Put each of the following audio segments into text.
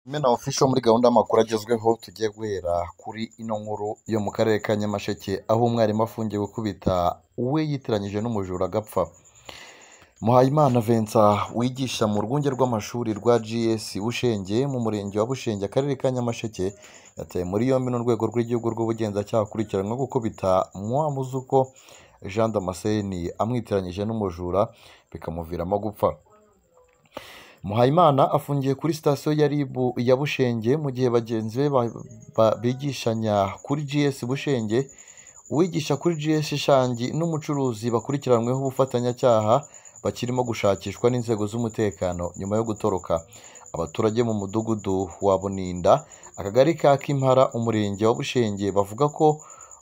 Imena official muri gahunda y'amakuru agezweho tugiye guhera kuri ino nkuru yo mu karere ka Nyamasheke aho umwarimu afungiwe gukubita uwe yitiranyije n'umujura agapfa. Muhayimana Vincent wigisha mu rwunge rw'amashuri rwa GS Bushenge mu murenge wa Bushenge akarere ka Nyamasheke yataye muri yombi n'urwego rw'igihugu rw'ubugenzacyaha akurikiranyweho gukubita Mwamuzuko Jean Damascene amwitiranyije n'umujura bikamuviramo gupfa. Muhayimana afungiye kuri sitasiyo ya RIB ya Bushenge mu gihe bagenzi be bigishanya kuri GS Bushenge, uwigisha kuri GS Shangi n'umucuruzi bakurikiranyweho ubufatanyacyaha bakirimo gushakishwa n'inzego z'umutekano nyuma yo gutoroka. Abaturage mu mudugudu wa Buninda akagari ka Kimpara umurenge wa Bushenge bavuga ko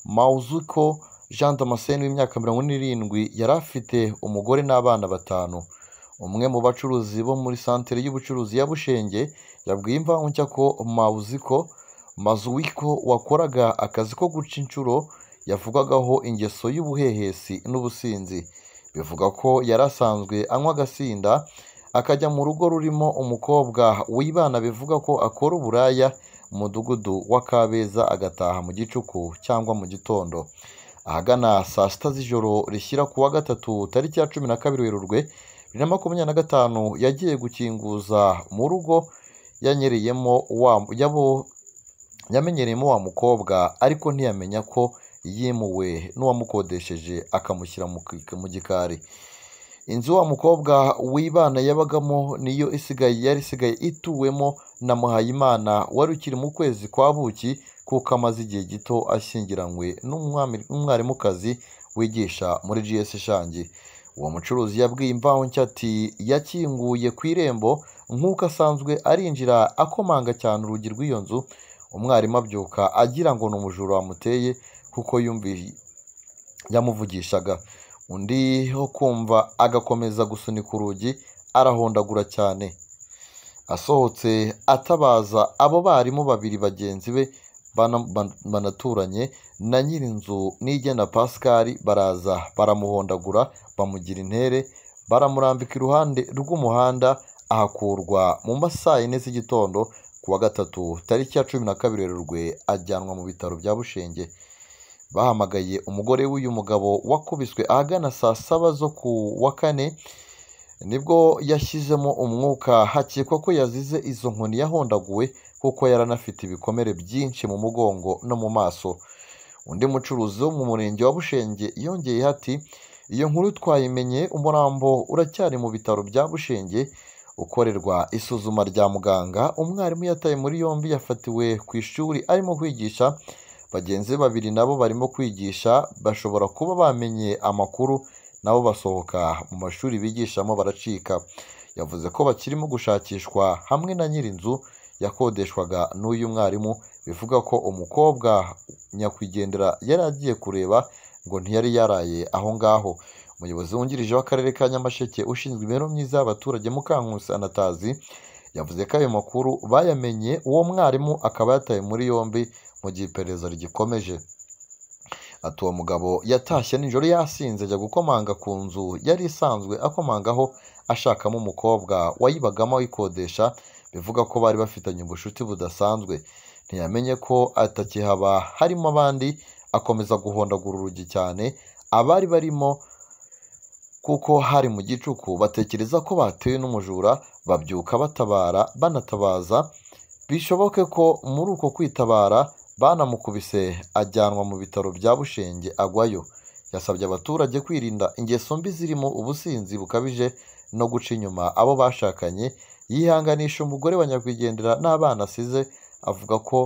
Mwamuzuko Jean Damascene w'imyaka 47 yari afite umugore n'abana batanu. Umwe mu bacuruzi bo muri santere y'ubucuruzi ya Bushenge yabwiye Imvaho ko Mazuwiko wakoraga akazi ko guca inshuro yavugagaho ingeso y'ubuhehesi n'ubusinzi. Bivuga ko yari asanzwe anywa agasinda akajya mu rugo rurimo umukobwa wibana, bivuga ko akora uburaya mu mudugudu wa Kabeza agataha mu gicuku cyangwa mu gitondo. Ahagana saa sita z'ijoro rishyira ku wa gatatu tariki ya 12 Werurwe 2025 yagiye gukinguza mu rugo yamenyereyemo wa mukobwa, ariko ntiyamenya ko yimuwe n'uwamukodesheje akamushyira mu gikari. Inzu wa mukobwa wibana yabagamo niyo yari isigaye ituwemo na Muhayimana wari ukiri mu kwezi kwa buki kuko amaze igihe gito ashyingiranywe n'umwarimukazi wigisha muri GS Shangi. Uwo mucuruzi yabwiye Imvaho ati yakinguye ku irembo nk'uko asanzwe arinjira akomanga cyane urugi rw'iyo nzu. Umwarimu abyuka agira ngo ni umujura wamuteye kuko yamuvugishaga. Undi ho kumva agakomeza gusunika urugi arahondagura cyane. Asohotse atabaza abo barimu babiri bagenzi be banaturanye na nyirinzu Nigena Pascal, baraza baramuhondagura bamugira intere baramurambika iruhande rw'umuhanda ahakurwa mu masaa 4 z'igitondo ku wa gatatu tariki ya 12 Werurwe ajyanwa mu bitaro bya Bushenge. Bahamagaye umugore w'uyu mugabo wakubiswe ahagana saa 7 zo ku wa kane nibwo yashyizemo umwuka. Hakekwa ko yazize izo nkoni yahondaguwe kuko yaranafite ibikomere byinshi mu mugongo no mu maso. Undi mucuruzi wo mu murenge wa Bushenge yongeye ati iyo nkuru twayimenye, umurambo uracyari mu bitaro bya Bushenge ukorerwa isuzuma rya muganga. Umwarimu yataye muri yombi yafatiwe ku ishuri arimo kwigisha. Bagenzi babiri nabo barimo kwigisha bashobora kuba bamenye amakuru nabo basohoka mu mashuri bigishamo baracika. Yavuze ko bakirimo gushakishwa hamwe na nyirinzu yakodeshwaga n'uyu mwarimu. Bivuga ko umukobwa nyakwigendera yari agiye kureba ngo ntiyari yaraye aho ngaho. Umuyobozi wungirije w'akarere ka Nyamasheke ushinzwe imibereho myiza y'abaturage Mukankusi Anatazi yavuze ko ayo makuru bayamenye uwo mwarimu akaba yataye muri yombi mu gihe iperereza rigikomeje. Ati uwo mugabo yatashye nijoro yasinze ajya gukomanga ku nzu yari isanzwe akomangaho ashakamo umukobwa wayibagamo ayikodesha. Bivuga ko bari bafitanye ubushuti budasanzwe. Ntiyamenye ko atakihaba harimo abandi, akomeza guhondagura urugi cyane. Abari barimo kuko hari mu gicuku batekereza ko batewe n'umujura, babyuka banatabaza. Bishoboke ko muri uko kwitabara banamukubise ajyanwa mu bitaro bya Bushenge agwayo. Yasabye abaturage kwirinda ingeso mbi zirimo ubusinzi bukabije no guca inyuma abo bashakanye. Yihanganisha umugore wa nyakwigendera n'abana asize, avuga ko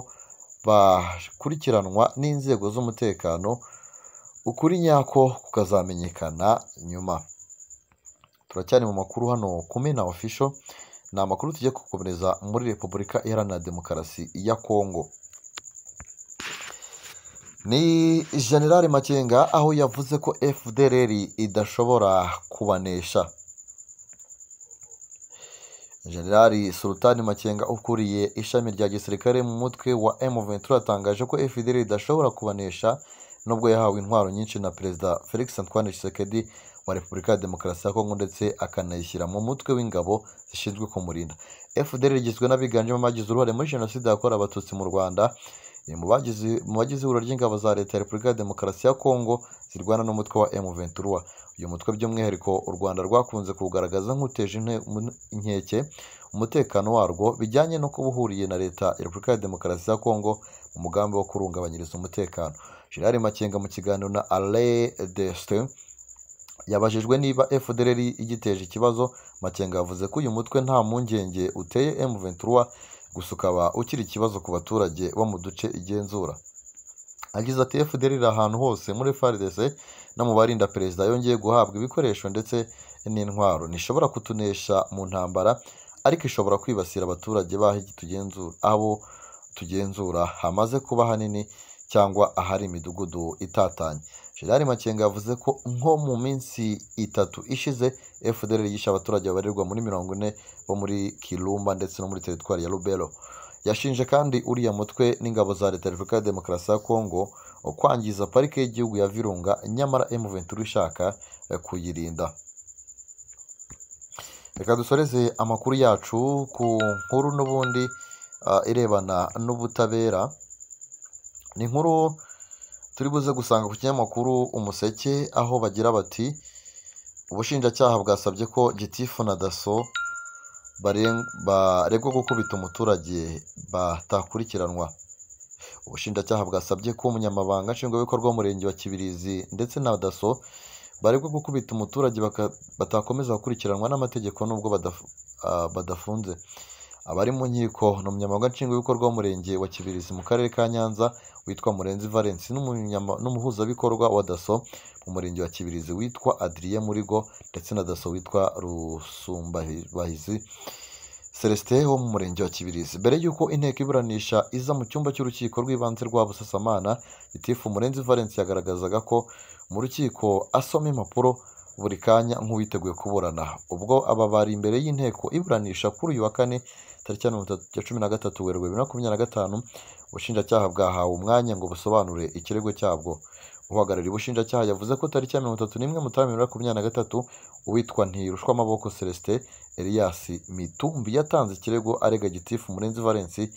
bakurikiranwa n'inzego z'umutekano, ukuri nyako kukazamenyekana nyuma. Turacyari mu makuru hano ku Mena Official. Ni amakuru tugiye gukomereza muri Repubulika Iharanira Demokarasi ya Kongo. Ni General Makenga aho yavuze ko FDLR idashobora kubanesha. General Sultani Makenga ukuriye ishami rya gisirikare mu mutwe wa M23 atangaje ko FDLR idashobora kubanesha nubwo yahawe intwaro nyinshi na Perezida Felix Antoine Tshisekedi wa Repubulika ya Demokarasi ya Kongo ndetse akanayishyira mu mutwe w'ingabo zishinzwe kumurinda. FDLR igizwe n'abiganjemo abagize uruhare muri Jenoside yakorewe Abatutsi mu Rwanda, mu bagize ihuriro ry'ingabo za Leta ya Repubulika ya Demokarasi ya Kongo zirwana n'umutwe wa M23. Uyu mutwe by'umwihariko u Rwanda rwakunze kuwugaragaza nk'uteje inkeke umutekano warwo bijyanye no kuba uhuriye na Leta ya Repubulika ya Demokarasi ya Kongo mu mugambi wo kurungabanyiriza umutekano. Jenerali Makenga mu kiganiro na Alain Destin yabajijwe niba FDLR igiteje ikibazo. Makenga yavuze ko uyu mutwe nta mpungenge uteye M23 gusa ukaba ukiri ikibazo ku baturage bo mu duce igenzura. Agize ati FDLR ahantu hose muri FARDC no mu barinda perezida yongeye guhabwa ibikoresho ndetse n'intwaro, ntishobora kutunesha mu ntambara ariko ishobora kwibasira abaturage abo tugenzura hamaze kuba hanini cyangwa ahari imidugudu itatanye. Jenerali Makenga yavuze ko nko mu minsi 3 ishize FDLR yishe abaturage babarirwa muri 40 bo muri Kirumba ndetse no muri teritwari ya Lubero. Yashinje kandi uriya mutwe n'ingabo za Leta ya Repubulika ya Demokarasi ya Kongo kwangiza parike y'igihugu ya Virunga, nyamara M23 ishaka kuyirinda. Reka dusoreze amakuru yacu ku nkuru n'ubundi irebana n'ubutabera. Ni inkuru turi buze gusanga ku kinyamakuru Umuseke, aho bagira bati ubushinjacyaha bwasabye ko Gitifu na Dasso baregwa gukubita umuturage batakurikiranwa. Ubushinjacyaha bwasabye ko umunyamabanga nshingwabikorwa w'umurenge wa Kibirizi ndetse na Dasso baregwa gukubita umuturage batakomeza gukurikiranwa n'amategeko nubwo badafunze. Abari mu nkiko ni umunyamabanga nshingwabikorwa w'umurenge wa Kibirizi mu karere ka Nyanza witwa Murenzi Valence n'umuhuzabikorwa wa Dasso mu murenge wa Kibirizi witwa Adrien Murigo ndetse na Dasso witwa Rusumbabahizi Celestin wo mu murenge wa Kibirizi. Mbere y'uko inteko iburanisha iza mu cyumba cy'urukiko rw'ibanze rwa Busasamana, Gitifu Murenzi Valence yagaragazaga ko mu rukiko asoma impapuro buri kanya nk'uwiteguye kuburana. Ubwo aba bari imbere y'inteko iburanisha kuri uyu wa kane tariki ya 13 Werurwe 2025, ubushinjacyaha bwahawe umwanya ngo busobanure ikirego cyabwo. Uhagarariye ubushinjacyaha yavuze ko tariki ya 31 Mutarama 2023 uwitwa Ntirushwamaboko Celestin Elias Mitumbi yatanze ikirego arega Gitifu Murenzi Valence,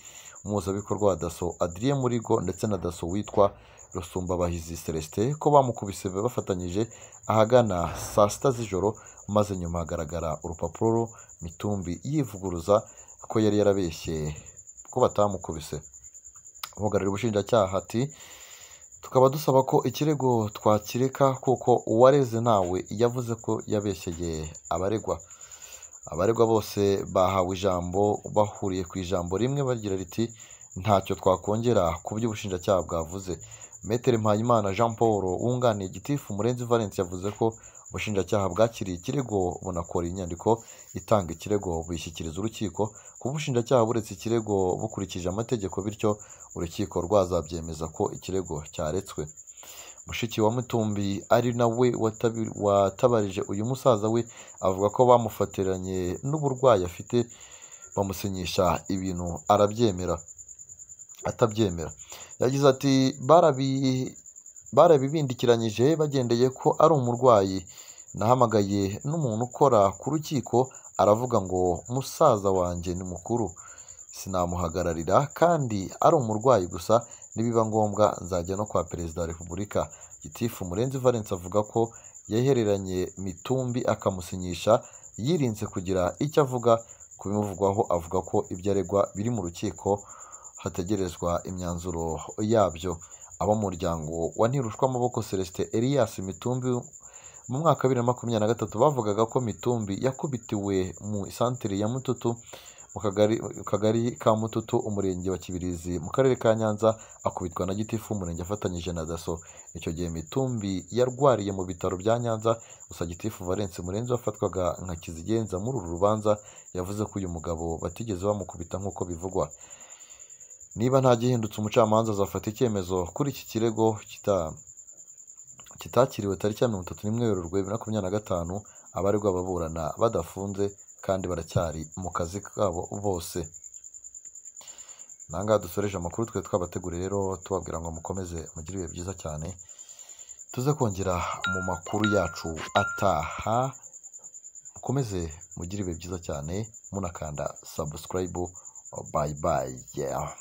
umuhuzabikorwa wa Dasso Adrien Murigo ndetse na Dasso witwa Rusumbabahizi Celestin ko bamukubise bafatanyije ahagana saa 6 z'ijoro, maze nyuma hagaragara urupapuro Mitumbi yivuguruza ko yari yarabeshye ko batamukubise. Uhagarariye ubushinjacyaha ati tukaba dusaba ko ikirego twakireka kuko uwareze nawe yavuze ko yabeshyeye abaregwa. Abaregwa bose bahawe ijambo bahuriye ku ijambo rimwe bagira riti ntacyo twakongera ku byo ubushinjacyaha bwavuze. Maître Mpayimana Jean Paul wunganiye Gitifu Murenzi Valence yavuze ko ubushinjacyaha bwakiriye ikirego bunakora inyandiko itanga ikirego buyishyikiriza urukiko, kuba ubushinjacyaha buretse ikirego bukurikije amategeko, bityo urukiko rwazabyemeza ko ikirego cyaretswe. Mushiki wa Mitumbi ari nawe watabarije uyu musaza we avuga ko bamufatiranye n'uburwayi afite bamusinyisha ibintu atabyemera. Yagize ati barabibindikiranyije bagendeye ko ari umurwayi. Nahamagaye n'umuntu ukora ku rukiko aravuga ngo musaza wanjye ni mukuru, sinamuhagararira kandi ari umurwayi gusa, nibiba ngombwa nzajya no kwa Perezida wa Repubulika. Gitifu Murenzi Valence avuga ko yahereranye Mitumbi akamusinyisha yirinze kugira icyo avuga ku bimuvugwaho. Avuga ko ibyo aregwa biri mu rukiko hategerezwa imyanzuro yabyo. Abo mu muryango wa Ntirushwamaboko Celestin Elias Mitumbi mu mwaka wa 2023 bavugaga ko Mitumbi yakubitiwe mu isantere ya Mututu mu kagari ka Mututu umurenge wa Kibirizi mu karere ka Nyanza, akubitwa na Gitifu umurenge afatanyije na Dasso. Icyo gihe Mitumbi yarwariye mu bitaro bya Nyanza, gusa Gitifu Valence Murenzi wafatwaga nka kizigenza muri uru rubanza yavuze ko uyu mugabo batigeze bamukubita nk'uko bivugwa. Niba nta gihindutse umucamanza azafata icyemezo kuri iki kirego kitakiriwe tariki ya 31 Werurwe 2025. Abaregwa baburana badafunze kandi baracyari mu kazi kabo bose. Nangaha dusoreje amakuru twe twabateguriye rero tubabwira ngo mukomeze mugire ibihe byiza cyane. tuze kongera mu makuru yacu ataha. Mukomeze mugire ibihe byiza cyane munakanda subscribe. Bye bye. Yeah.